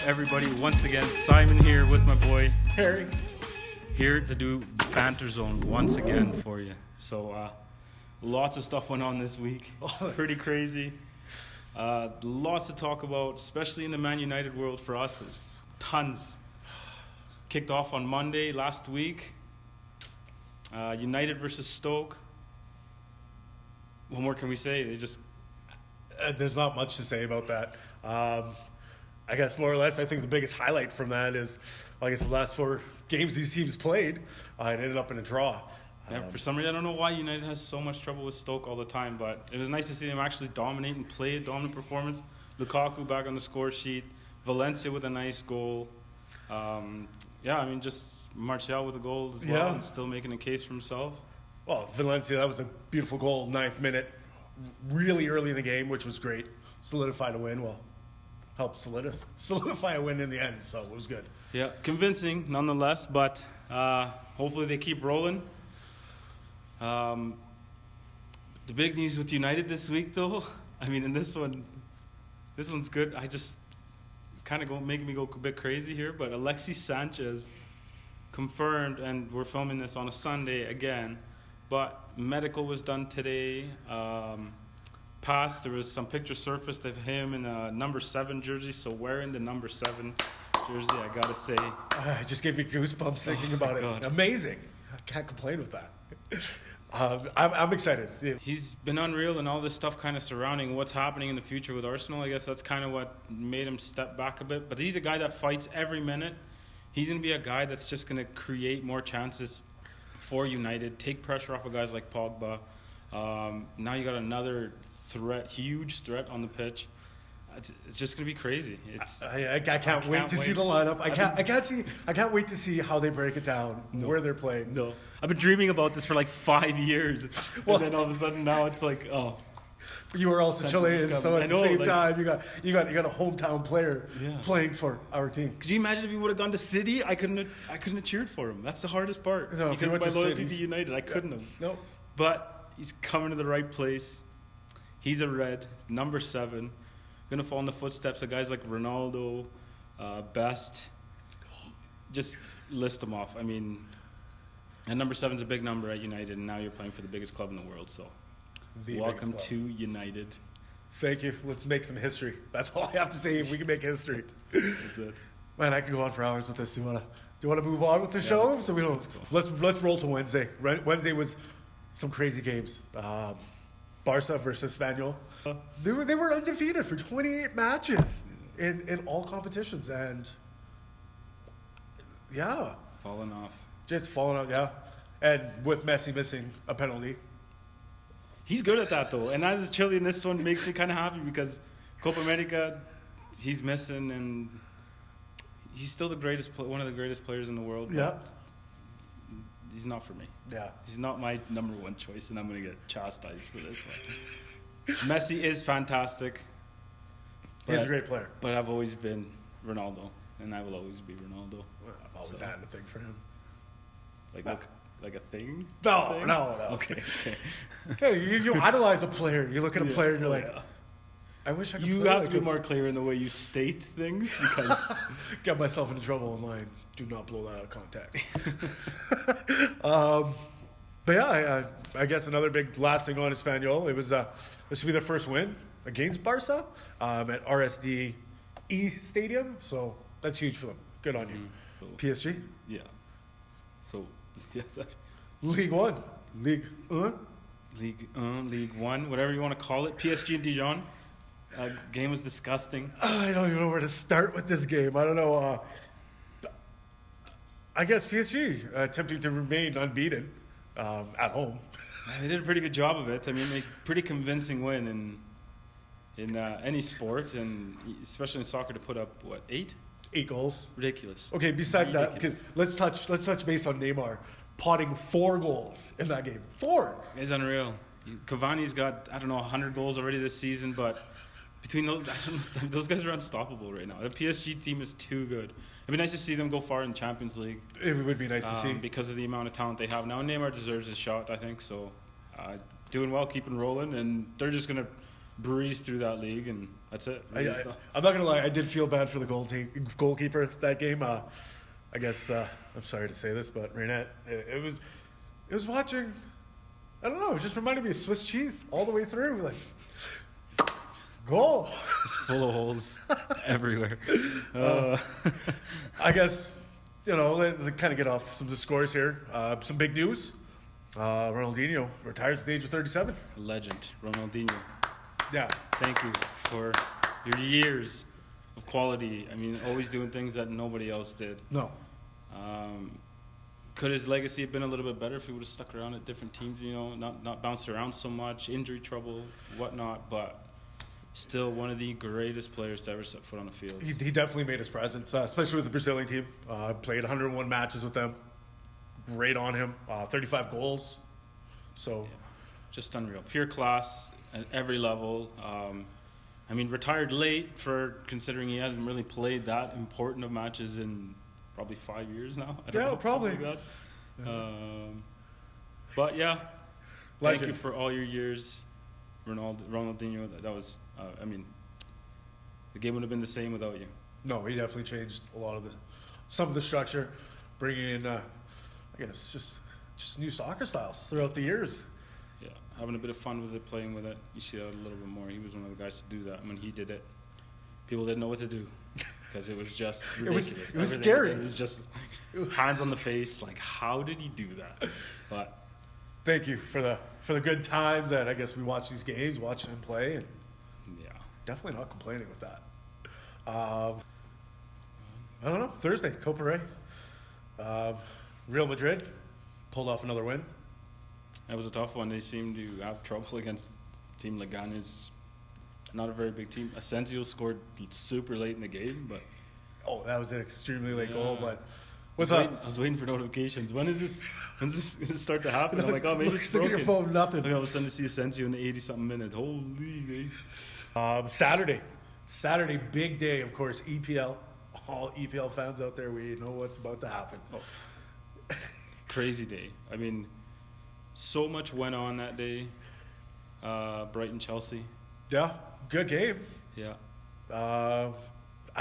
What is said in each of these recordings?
up, everybody? Once again, Simon here with my boy Harry. Here to do Banter Zone once again for you. So, lots of stuff went on this week. Pretty crazy. Lots to talk about, especially in the Man United world for us. There's tons. Kicked off on Monday last week. United versus Stoke. What more can we say? They just... There's not much to say about that. I guess more or less, I think the biggest highlight from that is, I guess the last 4 games these teams played, it ended up in a draw. Yeah, for some reason, I don't know why United has so much trouble with Stoke all the time, but it was nice to see them actually dominate and play a dominant performance. Lukaku back on the score sheet. Valencia with a nice goal. Just Montreal with a goal as well, and still making a case for himself. Well, Valencia, that was a beautiful goal, 9th minute, really early in the game, which was great. Solidified a win. Well, helped solidify a win in the end, so it was good. Yeah, convincing nonetheless, but hopefully they keep rolling. The big news with United this week, though, in this one's good. I just kind of making me go a bit crazy here, but Alexis Sanchez confirmed, and we're filming this on a Sunday again, but medical was done today. There was some picture surfaced of him in a number 7 jersey, so wearing the number 7 jersey, I gotta say, it just gave me goosebumps thinking about it. God. Amazing. I can't complain with that. I'm excited. Yeah. He's been unreal, and all this stuff kind of surrounding what's happening in the future with Arsenal. I guess that's kind of what made him step back a bit. But he's a guy that fights every minute. He's going to be a guy that's just going to create more chances for United, take pressure off of guys like Pogba. Now you got another huge threat on the pitch. It's just going to be crazy. I can't wait to see the lineup. I can't wait to see how they break it down, where they're playing. No, I've been dreaming about this for like 5 years, and then all of a sudden now it's like, oh. But you were also Chilean, so at the same time you got a hometown player playing for our team. Could you imagine if he would have gone to City? I couldn't have cheered for him. That's the hardest part. No, because of my loyalty to United, I couldn't have. No, but he's coming to the right place. He's a red, number 7. Going to fall in the footsteps of guys like Ronaldo, Best. Just list them off. And number 7's a big number at United, and now you're playing for the biggest club in the world. So, welcome to United. Thank you. Let's make some history. That's all I have to say. If we can make history, that's it. Man, I could go on for hours with this. Do you want to move on with the show? Cool. So we don't. Let's roll to Wednesday. Wednesday was some crazy games. Barca versus Espanyol. They were undefeated for 28 matches in all competitions, and falling off. Just falling off, yeah. And with Messi missing a penalty. He's good at that, though. And as a Chilean, this one makes me kind of happy because Copa America, he's missing, and he's still one of the greatest players in the world. Yeah. He's not for me. Yeah. He's not my number 1 choice, and I'm going to get chastised for this one. Messi is fantastic. He's a great player. But I've always been Ronaldo, and I will always be Ronaldo. I've always had a thing for him. Like a thing? No. Okay. Hey, you idolize a player. You look at a player and you're like, I wish I could You play have like to be more clear in the way you state things because... Get myself into trouble online. Do not blow that out of context. But yeah, I guess another big last thing on Espanyol. It was this will be their first win against Barca at RSD Stadium. So that's huge for them. Good on you. So, PSG? Yeah. So, yes. Ligue 1. Ligue 1. Ligue 1, whatever you want to call it. PSG and Dijon. Game was disgusting. I don't even know where to start with this game. I don't know. I guess PSG attempting to remain unbeaten at home. They did a pretty good job of it. A pretty convincing win in any sport, and especially in soccer, to put up 8 goals. Ridiculous. Okay, besides that, because let's touch base on Neymar potting 4 goals in that game. 4. It's unreal. Cavani's got 100 goals already this season, but between those guys are unstoppable right now. The PSG team is too good. It'd be nice to see them go far in Champions League. It would be nice to see because of the amount of talent they have now. Neymar deserves his shot, I think. So, doing well, keeping rolling, and they're just gonna breeze through that league, and that's it. I'm not gonna lie. I did feel bad for the goalkeeper that game. I guess I'm sorry to say this, but Renette, it was watching. I don't know. It just reminded me of Swiss cheese all the way through. Like goal, it's full of holes everywhere. I guess let's kind of get off some of the scores here. Some big news. Ronaldinho retires at the age of 37. Legend, Ronaldinho. Yeah. Thank you for your years of quality. I mean, always doing things that nobody else did. No. Could his legacy have been a little bit better if he would have stuck around at different teams, not bounced around so much, injury trouble, whatnot, but still one of the greatest players to ever set foot on a field. He definitely made his presence, especially with the Brazilian team. Played 101 matches with them. Great on him. 35 goals. So, yeah, just unreal. Pure class at every level. Retired late for considering he hasn't really played that important of matches in probably 5 years now. I don't know, probably. Like that. But yeah, Legend. Thank you for all your years, Ronaldinho. That was, the game would have been the same without you. No, he definitely changed some of the structure, bringing in, I guess, just new soccer styles throughout the years. Yeah, having a bit of fun with it, playing with it. You see that a little bit more. He was one of the guys to do that. When he did it, people didn't know what to do because it was just ridiculous. It was scary. It was just like, hands on the face. Like, how did he do that? But thank you for the good times that I guess we watch these games, watch him play, and yeah, definitely not complaining with that. I don't know. Thursday, Copa Rey. Real Madrid pulled off another win. That was a tough one. They seemed to have trouble against Team Liga. It's not a very big team. Asensio scored super late in the game, but that was an extremely late goal. But I was waiting for notifications. When's this going to start to happen? I'm like, oh, maybe it's broken. Look at your phone, nothing. And all of a sudden to see Asensio in the 80-something minute. Holy, Saturday, big day, of course, EPL. All EPL fans out there, we know what's about to happen. Oh. Crazy day. I mean, so much went on that day. Brighton-Chelsea. Yeah, good game. Yeah. I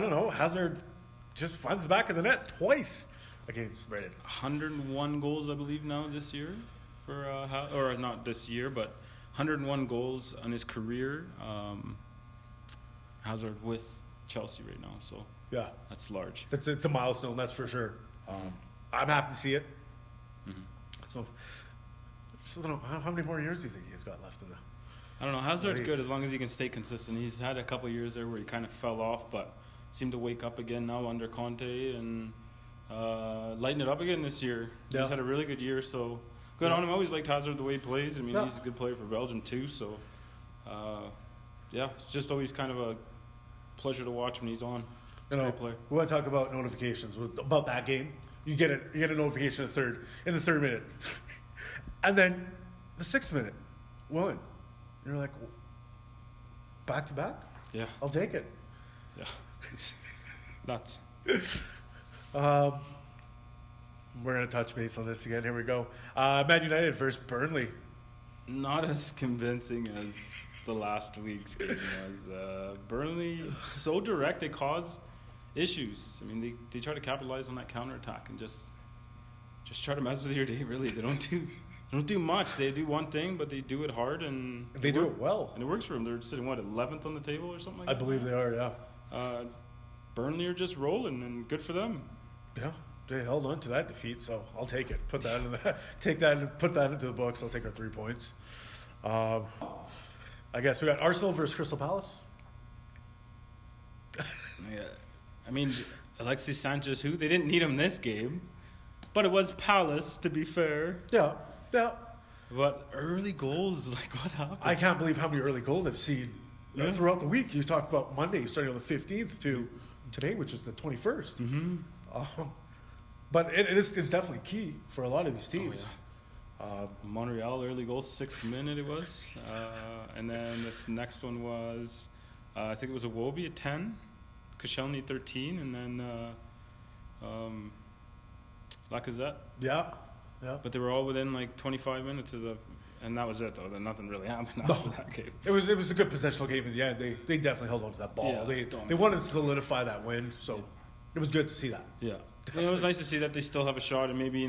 don't know. Hazard just finds the back of the net twice against Brighton. 101 goals, I believe, now this year. Or not this year, but 101 goals on his career. Hazard with Chelsea right now, so yeah, that's large. It's a milestone, that's for sure. I'm happy to see it. Mm-hmm. So I don't know, how many more years do you think he's got left in the? I don't know. Hazard's good as long as he can stay consistent. He's had a couple years there where he kind of fell off, but seemed to wake up again now under Conte and lighten it up again this year. Yeah. He's had a really good year, so good on him. I always liked Hazard the way he plays. I mean, he's a good player for Belgium too, so it's just always kind of a pleasure to watch when he's on. He's a great player. We want to talk about notifications about that game. You get a notification in the third minute, and then the 6th minute, one. You're like, back to back? Yeah. I'll take it. Yeah. It's nuts. We're going to touch base on this again. Here we go. Man United versus Burnley. Not as convincing as the last week's game was. Burnley, so direct, they cause issues. I mean, they try to capitalize on that counterattack and just try to mess with your day, really. They don't do much. They do one thing, but they do it hard, and they do it well. And it works for them. They're sitting, 11th on the table or something like that? I believe they are, yeah. Burnley are just rolling, and good for them. Yeah, they held on to that defeat, so I'll take it. Put that put that into the books. I'll take our 3 points. I guess we got Arsenal versus Crystal Palace. Yeah. I mean, Alexis Sanchez, they didn't need him this game, but it was Palace, to be fair. Yeah. But early goals, like, what happened? I can't believe how many early goals I've seen throughout the week. You talked about Monday, starting on the 15th to today, which is the 21st. Mm-hmm. But it's definitely key for a lot of these teams. Oh, yeah. Montreal, early goal, 6th minute it was. And then this next one was, I think it was a Iwobi at 10, Koscielny 13, and then Lacazette. Yeah. But they were all within like 25 minutes of And that was it, though. Then nothing really happened after that game. It was a good possessional game in the end. They definitely held on to that ball. Yeah, they wanted to solidify that win, so it was good to see that. Yeah. It was nice to see that they still have a shot, and maybe,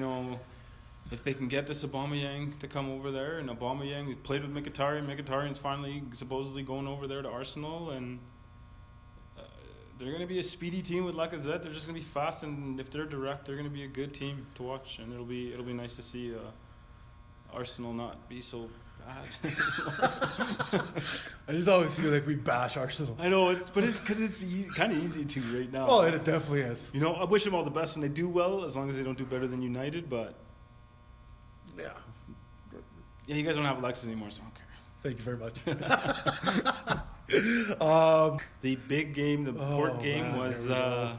if they can get this Aubameyang to come over there, and Aubameyang played with Mkhitaryan's finally supposedly going over there to Arsenal, and they're going to be a speedy team with Lacazette. They're just going to be fast, and if they're direct, they're going to be a good team to watch, and it'll be nice to see Arsenal not be so bad. I just always feel like we bash Arsenal. I know, but it's because it's kind of easy to right now. Oh, it definitely is. I wish them all the best, and they do well as long as they don't do better than United. But yeah, you guys don't have Alexis anymore, so I don't care. Thank you very much. The big game, the port game, man, was here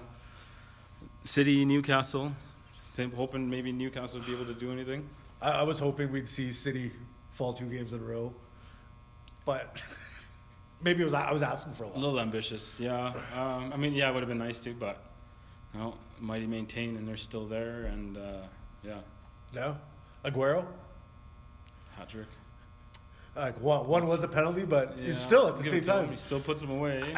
City Newcastle. Hoping maybe Newcastle would be able to do anything. I was hoping we'd see City fall 2 games in a row, but maybe I was asking for a lot. A little ambitious, yeah. It would have been nice to, but mighty maintain, and they're still there, and yeah. Yeah, Aguero. Hat trick. One was a penalty, but it's still at the same time. He still puts them away.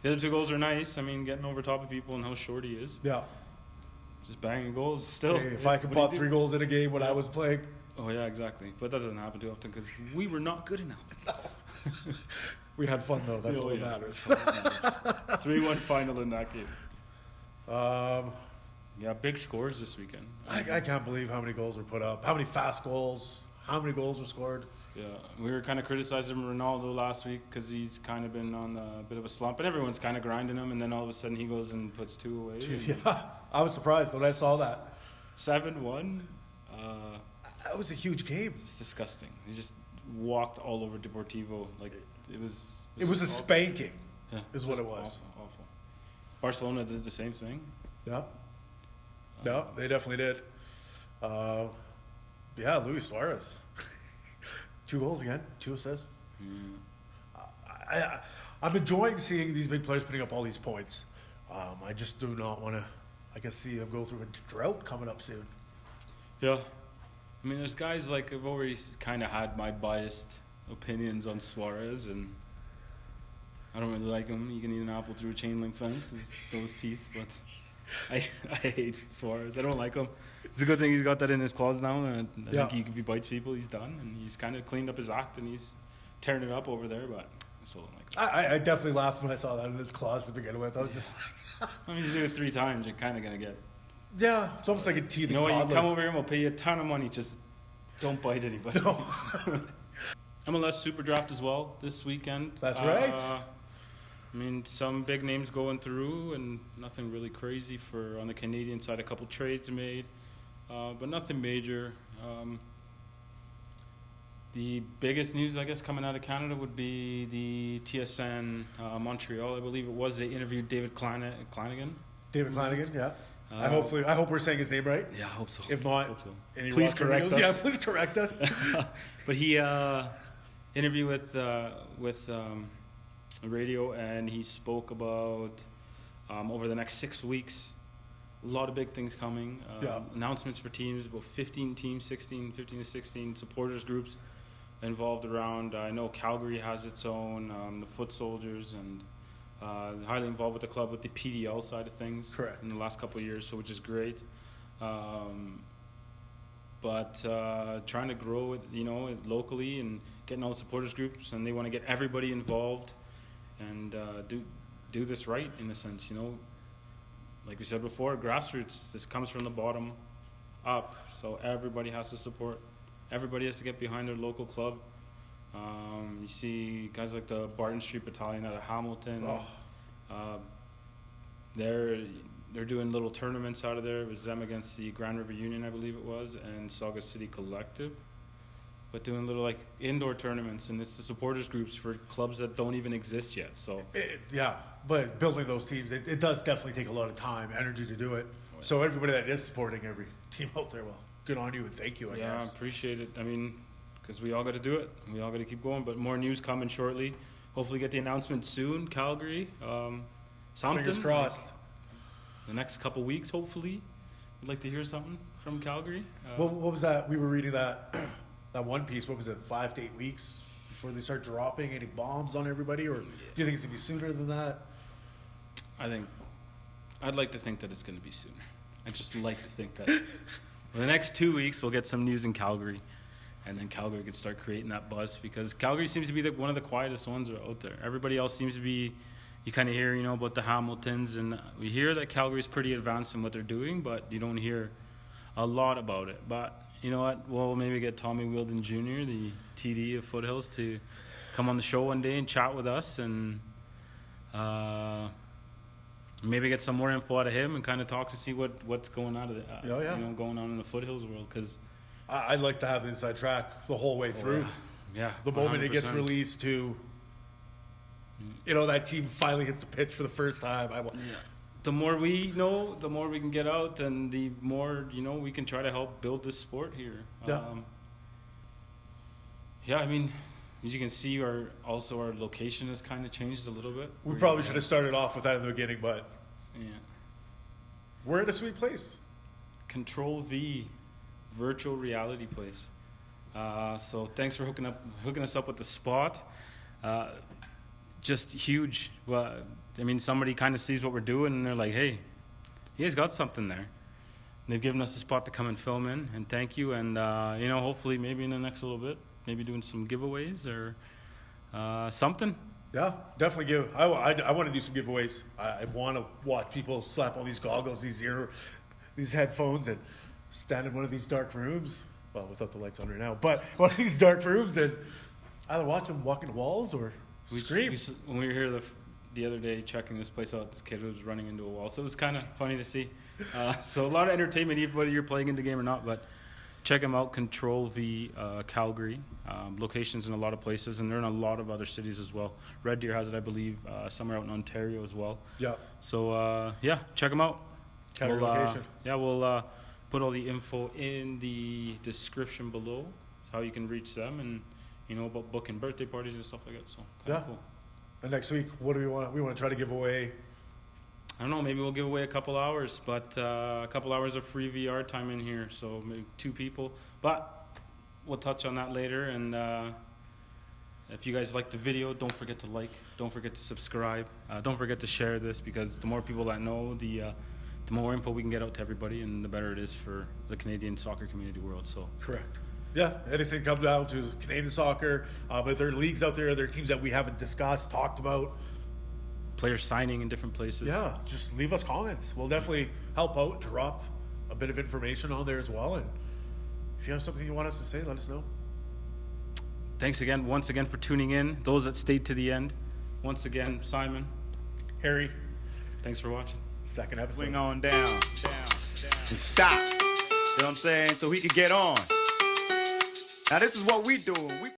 The other 2 goals are nice. Getting over top of people and how short he is. Yeah. Just banging goals still. Hey, if I could pop 3 goals in a game when I was playing. Oh, yeah, exactly. But that doesn't happen too often because we were not good enough. We had fun, though. That's all that matters. 3-1 final in that game. Yeah, big scores this weekend. I can't believe how many goals were put up. How many fast goals. How many goals were scored. Yeah, we were kind of criticizing Ronaldo last week because he's kind of been on a bit of a slump, and everyone's kind of grinding him, and then all of a sudden he goes and puts 2 away. Yeah, I was surprised when I saw that. 7-1. That was a huge game. It's disgusting. He just walked all over Deportivo. It was a spanking. Yeah, is what it was. Awful. Barcelona did the same thing. Yeah. No, they definitely did. Yeah, Luis Suarez. 2 goals again, 2 assists. I'm enjoying seeing these big players putting up all these points. I just do not want to, see them go through a drought coming up soon. Yeah. There's guys I've already kind of had my biased opinions on Suarez, and I don't really like him. You can eat an apple through a chain link fence, those teeth, but I hate Suarez. I don't like him. It's a good thing he's got that in his clause now, and I think if he bites people, he's done, and he's kind of cleaned up his act, and he's tearing it up over there, but I still don't like him. I definitely laughed when I saw that in his clause to begin with. I was just... you do it 3 times, you're kind of going to get... Yeah, it's almost like a teething toddler. You come over here and we'll pay you a ton of money, just don't bite anybody. No. MLS Super Draft as well this weekend. That's right. Some big names going through, and nothing really crazy on the Canadian side. A couple trades made, but nothing major. The biggest news, I guess, coming out of Canada would be the TSN Montreal. I believe it was. They interviewed David Clanachan. David Clanachan, yeah. I hope we're saying his name right. Yeah, I hope so. If not, please correct us. Yeah, please correct us. But he interviewed with radio, and he spoke about over the next 6 weeks, a lot of big things coming. Announcements for teams, about 15 teams, 15 to 16 supporters groups involved around. I know Calgary has its own, the Foot Soldiers, and highly involved with the club with the PDL side of things. Correct. In the last couple of years, so which is great. But trying to grow it, locally and getting all the supporters groups, and they want to get everybody involved and do this right in a sense, Like we said before, grassroots. This comes from the bottom up, so everybody has to support. Everybody has to get behind their local club. You see guys like the Barton Street Battalion out of Hamilton. They're doing little tournaments out of there. It was them against the Grand River Union, I believe it was, and Sauga City Collective. But doing little indoor tournaments, and it's the supporters groups for clubs that don't even exist yet. So but building those teams, it does definitely take a lot of time, energy to do it. So everybody that is supporting every team out there, well, good on you and thank you. I guess. I appreciate it. Because we all got to do it. We all got to keep going. But more news coming shortly. Hopefully, get the announcement soon. Calgary, something. Fingers crossed. The next couple weeks, hopefully, I'd like to hear something from Calgary. What was that? We were reading that that one piece, what was it, 5 to 8 weeks before they start dropping any bombs on everybody? Or do you think it's going to be sooner than that? I'd like to think that it's going to be sooner. I just like to think that for the next 2 weeks we'll get some news in Calgary, and then Calgary can start creating that buzz, because Calgary seems to be one of the quietest ones out there. Everybody else seems to be, you kind of hear, about the Hamiltons, and we hear that Calgary's pretty advanced in what they're doing, but you don't hear a lot about it. But you know what? We'll maybe get Tommy Wheeldon Jr., the TD of Foothills, to come on the show one day and chat with us, and maybe get some more info out of him and kind of talk to see what's going on going on in the Foothills world. Because I'd like to have the inside track the whole way through. Yeah, the moment it gets released to, that team finally hits the pitch for the first time. The more we know, the more we can get out, and the more we can try to help build this sport here. I mean, as you can see, our location has kind of changed a little bit. We probably should have started off with that in the beginning, but yeah, we're in a sweet place. Control V, virtual reality place. So thanks for hooking us up with the spot. Just huge. Well, I mean, somebody kind of sees what we're doing, and they're like, "Hey, you guys got something there." And they've given us a spot to come and film in, and thank you. And hopefully, maybe in the next little bit, maybe doing some giveaways or something. Yeah, definitely I want to do some giveaways. I want to watch people slap all these goggles, these headphones, and stand in one of these dark rooms. Well, without the lights on right now, but one of these dark rooms, and either watch them walk into walls or scream. When we were here the other day checking this place out, this kid was running into a wall, so it was kind of funny to see. So a lot of entertainment, even whether you're playing in the game or not. But check them out, Control V Calgary. Locations in a lot of places, and they're in a lot of other cities as well. Red Deer has it, I believe, somewhere out in Ontario as well. Yeah. So check them out. Location. We'll put all the info in the description below, how you can reach them, and about booking birthday parties and stuff like that. So cool. And next week, what do we want? We want to try to give away. I don't know. Maybe we'll give away a couple hours, but a couple hours of free VR time in here. So maybe 2 people. But we'll touch on that later. And if you guys like the video, don't forget to like. Don't forget to subscribe. Don't forget to share this, because the more people that know, the more info we can get out to everybody, and the better it is for the Canadian soccer community world. So correct. Yeah, anything comes down to Canadian soccer. If there are leagues out there, there are teams that we haven't discussed, talked about. Players signing in different places. Yeah, just leave us comments. We'll definitely help out, drop a bit of information on there as well. And if you have something you want us to say, let us know. Thanks once again for tuning in. Those that stayed to the end. Once again, Simon, Harry, thanks for watching. Second episode. Swing on down, and stop. You know what I'm saying? So he could get on. Now this is what we doing.